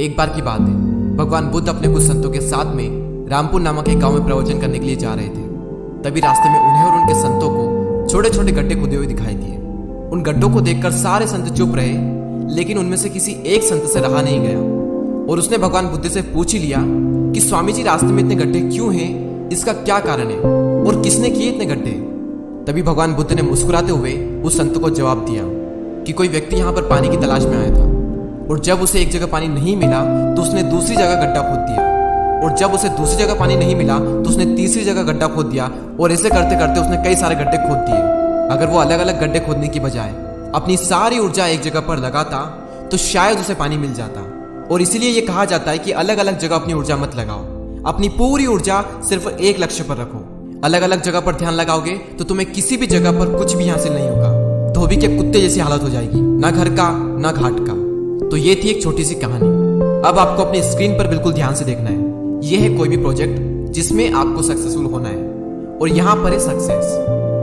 एक बार की बात है, भगवान बुद्ध अपने कुछ संतों के साथ में रामपुर नामक एक गांव में प्रवचन करने के लिए जा रहे थे। तभी रास्ते में उन्हें और उनके संतों को छोटे छोटे गड्ढे खुदे हुए दिखाई दिए। उन गड्ढों को देखकर सारे संत चुप रहे, लेकिन उनमें से किसी एक संत से रहा नहीं गया और उसने भगवान बुद्ध से पूछ ही लिया कि स्वामी जी, रास्ते में इतने गड्ढे क्यों हैं, इसका क्या कारण है और किसने किए इतने गड्ढे। तभी भगवान बुद्ध ने मुस्कुराते हुए उस संत को जवाब दिया कि कोई व्यक्ति यहाँ पर पानी की तलाश में आया था और जब उसे एक जगह पानी नहीं मिला तो उसने दूसरी जगह गड्ढा खोद दिया, और जब उसे दूसरी जगह पानी नहीं मिला तो उसने तीसरी जगह गड्ढा खोद दिया, और ऐसे करते करते उसने कई सारे गड्ढे खोद दिए। अगर वो अलग अलग गड्ढे खोदने की बजाय अपनी सारी ऊर्जा एक जगह पर लगाता तो शायद उसे पानी मिल जाता। और इसीलिए ये कहा जाता है कि अलग अलग जगह अपनी ऊर्जा मत लगाओ, अपनी पूरी ऊर्जा सिर्फ एक लक्ष्य पर रखो। अलग अलग जगह पर ध्यान लगाओगे तो तुम्हें किसी भी जगह पर कुछ भी हासिल नहीं होगा, धोबी के कुत्ते जैसी हालत हो जाएगी, ना घर का ना घाट का। तो ये थी एक छोटी सी कहानी। अब आपको अपनी स्क्रीन पर बिल्कुल ध्यान से देखना है। ये है कोई भी प्रोजेक्ट जिसमें आपको सक्सेसफुल होना है, और यहाँ पर है सक्सेस।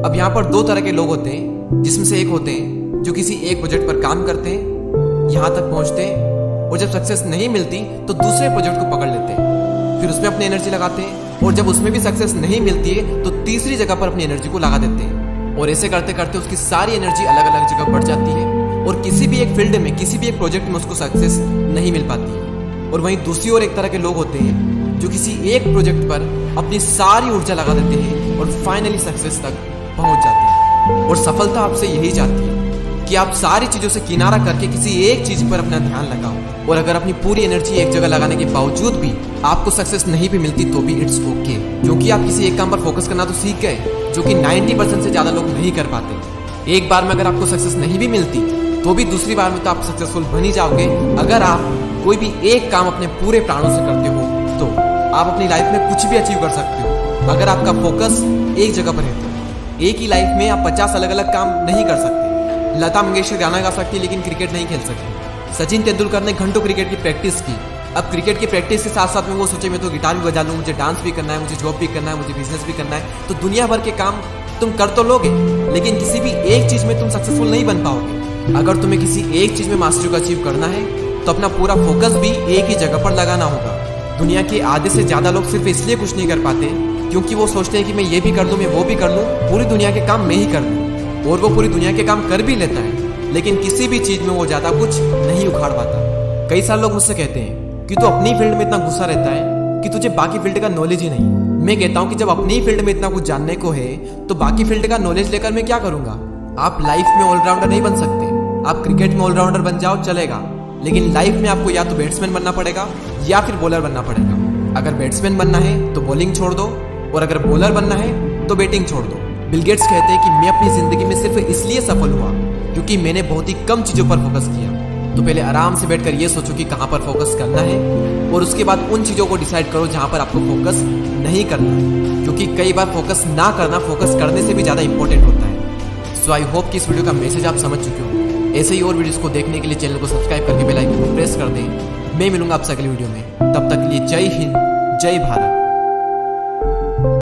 अब यहाँ पर दो तरह के लोग होते हैं, जिसमें से एक होते हैं जो किसी एक प्रोजेक्ट पर काम करते हैं, यहाँ तक पहुँचते हैं, और जब सक्सेस नहीं मिलती तो दूसरे प्रोजेक्ट को पकड़ लेते हैं, फिर उसमें अपनी एनर्जी लगाते हैं, और जब उसमें भी सक्सेस नहीं मिलती है तो तीसरी जगह पर अपनी एनर्जी को लगा देते हैं, और ऐसे करते करते उसकी सारी एनर्जी अलग अलग जगह बढ़ जाती है और किसी भी एक फील्ड में, किसी भी एक प्रोजेक्ट में उसको सक्सेस नहीं मिल पाती है। और वहीं दूसरी ओर एक तरह के लोग होते हैं जो किसी एक प्रोजेक्ट पर अपनी सारी ऊर्जा लगा देते हैं और फाइनली सक्सेस तक पहुंच जाते हैं। और सफलता आपसे यही चाहती है कि आप सारी चीजों से किनारा करके किसी एक चीज पर अपना ध्यान लगाओ, और अगर अपनी पूरी एनर्जी एक जगह लगाने के बावजूद भी आपको सक्सेस नहीं भी मिलती तो भी इट्स ओके, क्योंकि आप किसी एक काम पर फोकस करना तो सीख गए, जो कि 90% से ज्यादा लोग नहीं कर पाते। एक बार में अगर आपको सक्सेस नहीं भी मिलती तो भी दूसरी बार में तो आप सक्सेसफुल बन ही जाओगे। अगर आप कोई भी एक काम अपने पूरे प्राणों से करते हो तो आप अपनी लाइफ में कुछ भी अचीव कर सकते हो। अगर आपका फोकस एक जगह पर है तो एक ही लाइफ में आप 50 अलग अलग काम नहीं कर सकते। लता मंगेशकर गाना गा सकती है लेकिन क्रिकेट नहीं खेल सकती। सचिन तेंदुलकर ने घंटों क्रिकेट की प्रैक्टिस की। अब क्रिकेट की प्रैक्टिस के साथ साथ में वो सोचे मैं तो गिटार भी बजा लूँ, मुझे डांस भी करना है, मुझे जॉब भी करना है, मुझे बिजनेस भी करना है। तो दुनिया भर के काम तुम कर तो लोगे, लेकिन किसी भी एक चीज में तुम सक्सेसफुल नहीं बन पाओगे। अगर तुम्हें किसी एक चीज में मास्टरी को अचीव करना है तो अपना पूरा फोकस भी एक ही जगह पर लगाना होगा। दुनिया के आधे से ज्यादा लोग सिर्फ इसलिए कुछ नहीं कर पाते क्योंकि वो सोचते हैं कि मैं ये भी कर लूँ, मैं वो भी कर लूँ, पूरी दुनिया के काम मैं ही कर लूँ। और वो पूरी दुनिया के काम कर भी लेता है, लेकिन किसी भी चीज में वो ज्यादा कुछ नहीं उखाड़ पाता। कई सारे लोग मुझसे कहते हैं कि तू अपनी फील्ड में इतना घुसा रहता है कि तुझे बाकी फील्ड का नॉलेज ही नहीं। मैं कहता हूँ कि जब अपनी फील्ड में इतना कुछ जानने को है तो बाकी फील्ड का नॉलेज लेकर मैं क्या करूंगा। आप लाइफ में ऑलराउंडर नहीं बन सकते। आप क्रिकेट में ऑलराउंडर बन जाओ चलेगा, लेकिन लाइफ में आपको या तो बैट्समैन बनना पड़ेगा या फिर बॉलर बनना पड़ेगा। अगर बैट्समैन बनना है तो बॉलिंग छोड़ दो, और अगर बॉलर बनना है तो बैटिंग छोड़ दो। बिल गेट्स कहते हैं कि मैं अपनी जिंदगी में सिर्फ इसलिए सफल हुआ क्योंकि मैंने बहुत ही कम चीजों पर फोकस किया। तो पहले आराम से बैठकर ये सोचो कि कहाँ पर फोकस करना है, और उसके बाद उन चीजों को डिसाइड करो जहाँ पर आपको फोकस नहीं करना है, क्योंकि कई बार फोकस ना करना फोकस करने से भी ज्यादा इंपॉर्टेंट होता है। सो आई होप कि इस वीडियो का मैसेज आप समझ चुके हो। ऐसे ही और वीडियोस को देखने के लिए चैनल को सब्सक्राइब करके बेल आइकन को प्रेस कर दें। मैं मिलूंगा आपसे अगली वीडियो में, तब तक के लिए जय हिंद, जय भारत।